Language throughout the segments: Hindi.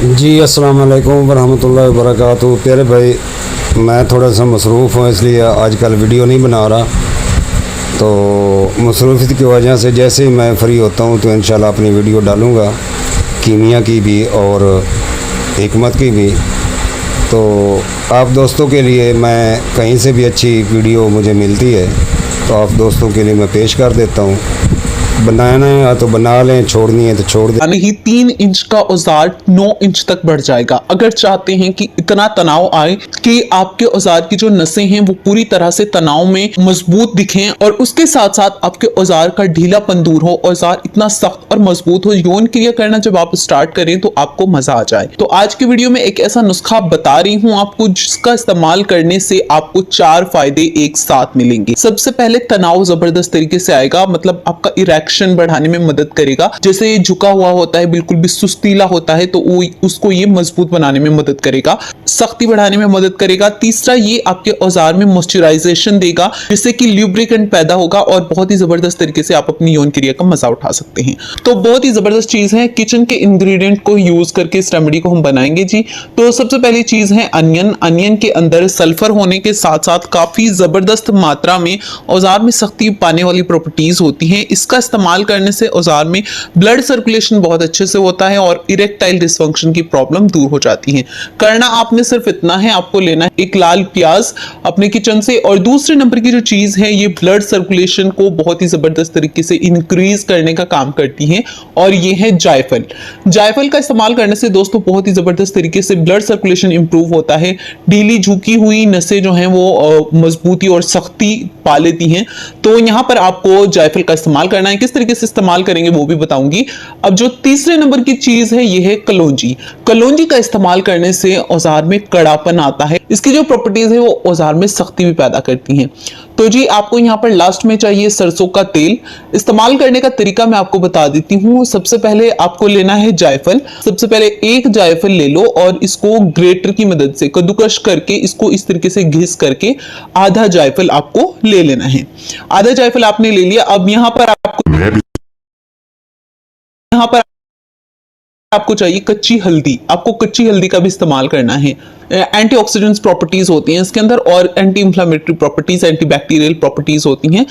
जी अस्सलाम वालेकुम वरहमतुल्लाहि वबरकातुहू। प्यारे भाई, मैं थोड़ा सा मसरूफ़ हूँ इसलिए आजकल वीडियो नहीं बना रहा। तो मसरूफ़ियत की वजह से जैसे ही मैं फ्री होता हूँ तो इंशाल्लाह अपनी वीडियो डालूँगा, कीमिया की भी और हिकमत की भी। तो आप दोस्तों के लिए मैं कहीं से भी अच्छी वीडियो मुझे मिलती है तो आप दोस्तों के लिए मैं पेश कर देता हूँ। बनाना है तो बना लें, छोड़नी है तो छोड़ दें। यानी ही 3 इंच का औजार 9 इंच तक बढ़ जाएगा। अगर चाहते हैं कि इतना तनाव आए कि आपके औजार की जो नसें हैं वो पूरी तरह से तनाव में मजबूत दिखें और उसके साथ साथ आपके औजार का ढीलापन दूर हो, औजार इतना सख्त और मजबूत हो, यौन क्रिया करना जब आप स्टार्ट करें तो आपको मजा आ जाए। तो आज की वीडियो में एक ऐसा नुस्खा बता रही हूं आपको जिसका इस्तेमाल करने से आपको 4 फायदे एक साथ मिलेंगे। सबसे पहले तनाव जबरदस्त तरीके से आएगा, मतलब आपका इरेक्शन बढ़ाने में मदद करेगा। जैसे ये झुका हुआ होता है, बिल्कुल भी सुस्तीला होता है, तो वो उसको ये मजबूत बनाने में मदद करेगा, सख्ती बढ़ाने में मदद करेगा। तीसरा, ये आपके औजार में मॉइस्चराइजेशन देगा जिससे कि ल्यूब्रिकेंट पैदा होगा और बहुत ही जबरदस्त तरीके से आप अपनी यौन क्रिया का मजा उठा सकते हैं। तो बहुत ही जबरदस्त चीज है। किचन के इंग्रेडिएंट को यूज करके इस रेमेडी को हम बनाएंगे जी। तो सबसे पहली चीज है अनियन। अनियन के अंदर सल्फर होने के साथ साथ काफी जबरदस्त मात्रा में औजार में सख्ती पाने वाली प्रॉपर्टीज होती हैं। इसका इस्तेमाल करने से औजार में ब्लड सर्कुलेशन बहुत अच्छे से होता है और इरेक्टाइल डिसफंक्शन की प्रॉब्लम दूर हो जाती है। करना आपने सिर्फ इतना है, आपको लेना है एक लाल प्याज अपने किचन से। और दूसरे नंबर की जो चीज है, ये ब्लड सर्कुलेशन को बहुत ही जबरदस्त तरीके से इंक्रीज करने का काम करती है और ये है जायफल। जायफल का इस्तेमाल करने से दोस्तों बहुत ही जबरदस्त तरीके से ब्लड सर्कुलेशन इंप्रूव होता है। ढीली झुकी हुई नसें जो हैं वो मजबूती और सख्ती पा लेती हैं। तो यहां पर आपको जायफल का इस्तेमाल करना है। किस तरीके से इस्तेमाल करेंगे वो भी बताऊंगी। अब जो तीसरे नंबर की चीज है ये है कलौंजी। कलौंजी का इस्तेमाल करने से औजार में कड़ापन आता है। इसकी जो प्रॉपर्टीज है वो औजार में सख्ती भी पैदा करती हैं। तो जी आपको यहां पर लास्ट में चाहिए सरसों का तेल। इस्तेमाल करने का तरीका मैं आपको बता देती हूं। सबसे पहले आपको लेना है जायफल। सबसे पहले एक जायफल ले लो और इसको ग्रेटर की मदद से कद्दूकश करके इसको इस तरीके से घिस करके आधा जायफल आपको ले लेना है। आधा जायफल आपने ले लिया। अब यहां पर आपको चाहिए कच्ची हल्दी। आपको कच्ची हल्दी का भी इस्तेमाल करना है। एंटीऑक्सीडेंट्स प्रॉपर्टीज होती हैं इसके अंदर और anti inflammatory properties, antibacterial properties होती हैं।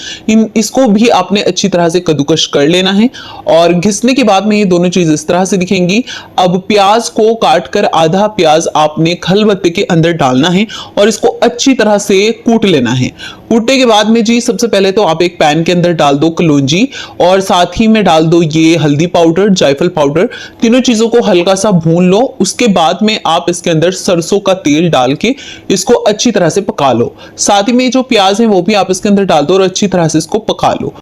इसको भी आपने अच्छी तरह से कद्दूकश कर लेना है और घिसने के बाद में ये दोनों चीज इस तरह से दिखेंगी। अब प्याज को काट कर आधा प्याज आपने खलबत्ते के अंदर डालना है और इसको अच्छी तरह से कूट लेना है। कूटने के बाद में जी सबसे पहले तो आप एक पैन के अंदर डाल दो कलौंजी और साथ ही में डाल दो ये हल्दी पाउडर, जायफल पाउडर। तीनों चीजों को हल्का सा भून लो। उसके बाद में आप इसके अंदर सरसों का तेल डाल के इसको अच्छी तरह से पका लो। साथ ही में जो प्याज है वो भी आप इसके अंदर डाल दो और अच्छी तरह से इसको पका लो।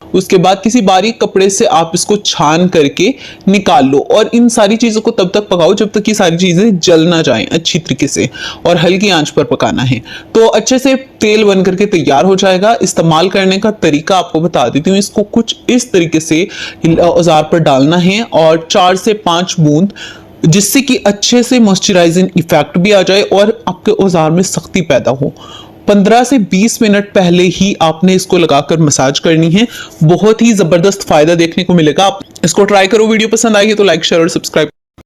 उसके बाद किसी बारीक कपड़े से आप इसको छान करके निकाल लो और इन सारी चीजों को तब तक पकाओ जब तक ये सारी चीजें जल ना जाएं अच्छी तरीके से, और हल्की आंच पर पकाना है। तो अच्छे से तेल बन करके तैयार हो जाएगा। इस्तेमाल करने का तरीका आपको बता देती हूँ। इसको कुछ इस तरीके से औजार पर डालना है और 4 से 5 बूंद, जिससे कि अच्छे से मॉइस्चराइजिंग इफेक्ट भी आ जाए और आपके औजार में सख्ती पैदा हो। 15 से 20 मिनट पहले ही आपने इसको लगाकर मसाज करनी है। बहुत ही जबरदस्त फायदा देखने को मिलेगा। आप इसको ट्राई करो। वीडियो पसंद आएगी तो लाइक, शेयर और सब्सक्राइब